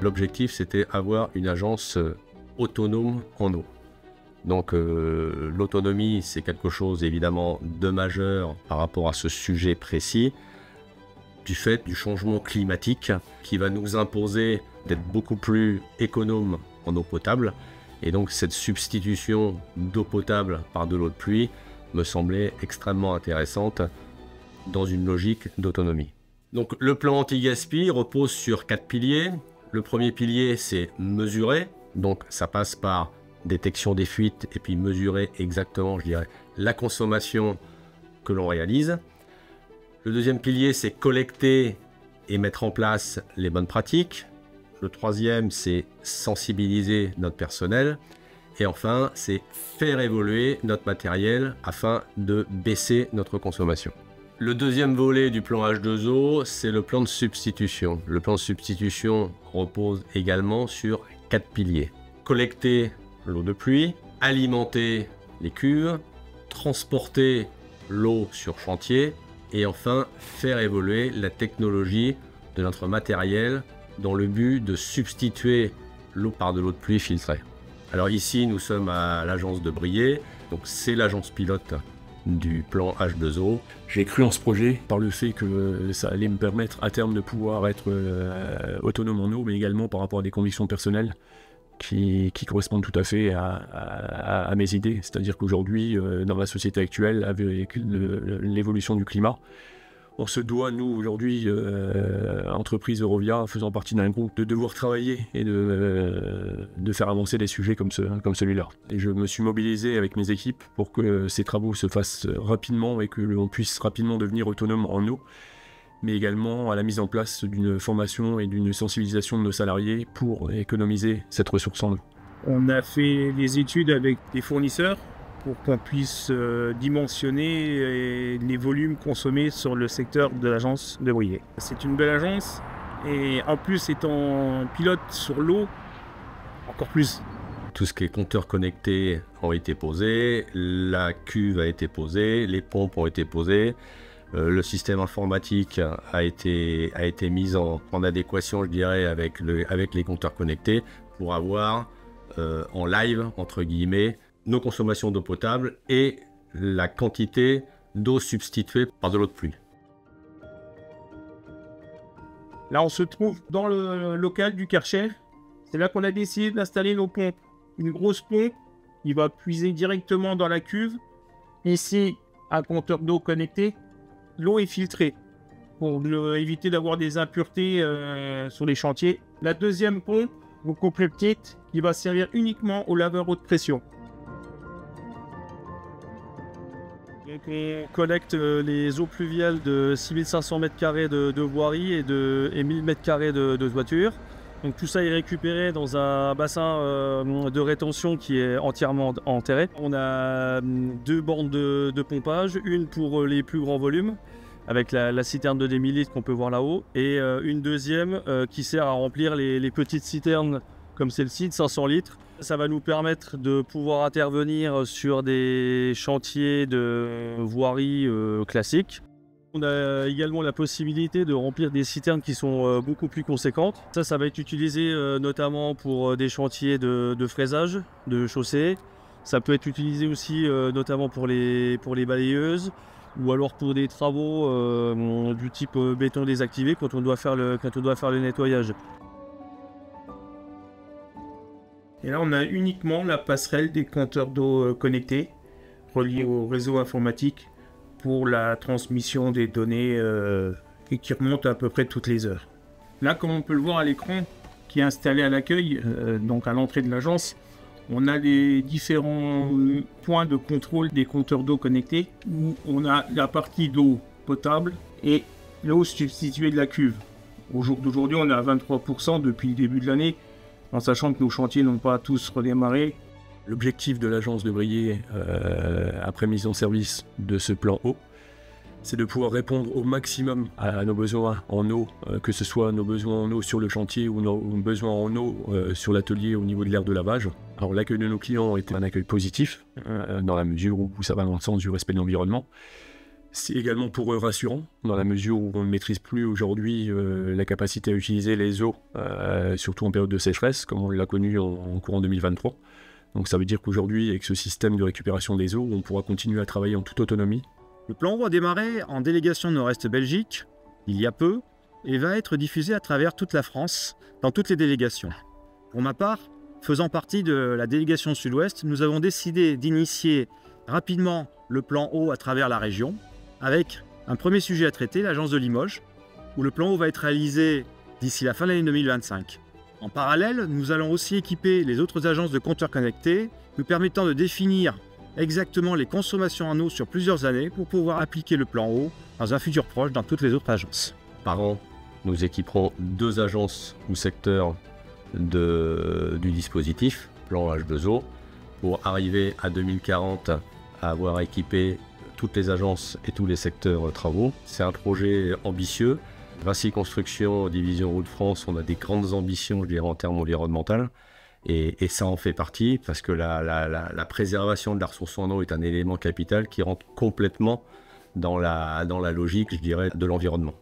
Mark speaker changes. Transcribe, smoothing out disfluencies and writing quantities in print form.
Speaker 1: L'objectif, c'était avoir une agence autonome en eau. Donc l'autonomie, c'est quelque chose évidemment de majeur par rapport à ce sujet précis, du fait du changement climatique qui va nous imposer d'être beaucoup plus économe en eau potable. Et donc cette substitution d'eau potable par de l'eau de pluie me semblait extrêmement intéressante dans une logique d'autonomie. Donc le plan anti-gaspi repose sur 4 piliers. Le premier pilier, c'est mesurer. Donc ça passe par détection des fuites et puis mesurer exactement, je dirais, la consommation que l'on réalise. Le deuxième pilier, c'est collecter et mettre en place les bonnes pratiques. Le troisième, c'est sensibiliser notre personnel. Et enfin, c'est faire évoluer notre matériel afin de baisser notre consommation. Le deuxième volet du plan H2O, c'est le plan de substitution. Le plan de substitution repose également sur 4 piliers. Collecter l'eau de pluie, alimenter les cuves, transporter l'eau sur chantier et enfin faire évoluer la technologie de notre matériel dans le but de substituer l'eau par de l'eau de pluie filtrée. Alors ici, nous sommes à l'agence de Briey, donc c'est l'agence pilote du plan H2O.
Speaker 2: J'ai cru en ce projet par le fait que ça allait me permettre à terme de pouvoir être autonome en eau, mais également par rapport à des convictions personnelles qui correspondent tout à fait à mes idées. C'est-à-dire qu'aujourd'hui, dans la société actuelle, avec l'évolution du climat, on se doit, nous, aujourd'hui, entreprise Eurovia, faisant partie d'un groupe, de devoir travailler et de faire avancer des sujets comme celui-là. Et je me suis mobilisé avec mes équipes pour que ces travaux se fassent rapidement et que l'on puisse rapidement devenir autonome en eau, mais également à la mise en place d'une formation et d'une sensibilisation de nos salariés pour économiser cette ressource en eau.
Speaker 3: On a fait des études avec des fournisseurs pour qu'on puisse dimensionner les volumes consommés sur le secteur de l'agence de Briey. C'est une belle agence et en plus étant pilote sur l'eau, encore plus.
Speaker 1: Tout ce qui est compteurs connectés ont été posés, la cuve a été posée, les pompes ont été posées. Le système informatique a été mis en adéquation, je dirais, avec les compteurs connectés pour avoir en live, entre guillemets, nos consommations d'eau potable et la quantité d'eau substituée par de l'eau de pluie.
Speaker 3: Là, on se trouve dans le local du Karcher. C'est là qu'on a décidé d'installer nos pompes. Une grosse pompe qui va puiser directement dans la cuve. Ici, un compteur d'eau connecté. L'eau est filtrée pour éviter d'avoir des impuretés sur les chantiers. La deuxième pompe, beaucoup plus petite, qui va servir uniquement au laveur haute pression. Donc on collecte les eaux pluviales de 6500 m² de voirie et 1000 m² de toiture. Donc tout ça est récupéré dans un bassin de rétention qui est entièrement enterré. On a 2 bornes de pompage, une pour les plus grands volumes, avec la citerne de 2000 litres qu'on peut voir là-haut, et une deuxième qui sert à remplir les petites citernes comme celle-ci de 500 litres. Ça va nous permettre de pouvoir intervenir sur des chantiers de voirie classiques. On a également la possibilité de remplir des citernes qui sont beaucoup plus conséquentes. Ça va être utilisé notamment pour des chantiers de fraisage, de chaussée. Ça peut être utilisé aussi notamment pour les balayeuses ou alors pour des travaux du type béton désactivé quand on doit faire le nettoyage. Et là, on a uniquement la passerelle des compteurs d'eau connectés reliés au réseau informatique pour la transmission des données et qui remontent à peu près toutes les heures. Là, comme on peut le voir à l'écran, qui est installé à l'accueil, donc à l'entrée de l'agence, on a les différents points de contrôle des compteurs d'eau connectés où on a la partie d'eau potable et l'eau substituée de la cuve. Au jour d'aujourd'hui, on est à 23% depuis le début de l'année, en sachant que nos chantiers n'ont pas tous redémarré.
Speaker 2: L'objectif de l'agence de Briey, après mise en service de ce plan eau, c'est de pouvoir répondre au maximum à nos besoins en eau, que ce soit nos besoins en eau sur le chantier ou nos besoins en eau sur l'atelier au niveau de l'aire de lavage. Alors l'accueil de nos clients était un accueil positif, dans la mesure où ça va dans le sens du respect de l'environnement. C'est également pour eux rassurant, dans la mesure où on ne maîtrise plus aujourd'hui la capacité à utiliser les eaux, surtout en période de sécheresse, comme on l'a connu en courant 2023. Donc ça veut dire qu'aujourd'hui, avec ce système de récupération des eaux, on pourra continuer à travailler en toute autonomie.
Speaker 4: Le plan eau a démarré en délégation Nord-Est Belgique, il y a peu, et va être diffusé à travers toute la France, dans toutes les délégations. Pour ma part, faisant partie de la délégation Sud-Ouest, nous avons décidé d'initier rapidement le plan eau à travers la région, avec un premier sujet à traiter, l'agence de Limoges, où le plan eau va être réalisé d'ici la fin de l'année 2025. En parallèle, nous allons aussi équiper les autres agences de compteurs connectés, nous permettant de définir exactement les consommations en eau sur plusieurs années pour pouvoir appliquer le plan eau dans un futur proche dans toutes les autres agences.
Speaker 1: Par an, nous équiperons 2 agences ou secteurs du dispositif, plan H2O, pour arriver à 2040 à avoir équipé toutes les agences et tous les secteurs travaux. C'est un projet ambitieux. Vinci Construction, division Hauts-de-France, on a des grandes ambitions, je dirais, en termes environnementaux. Et ça en fait partie, parce que la préservation de la ressource en eau est un élément capital qui rentre complètement dans la logique, je dirais, de l'environnement.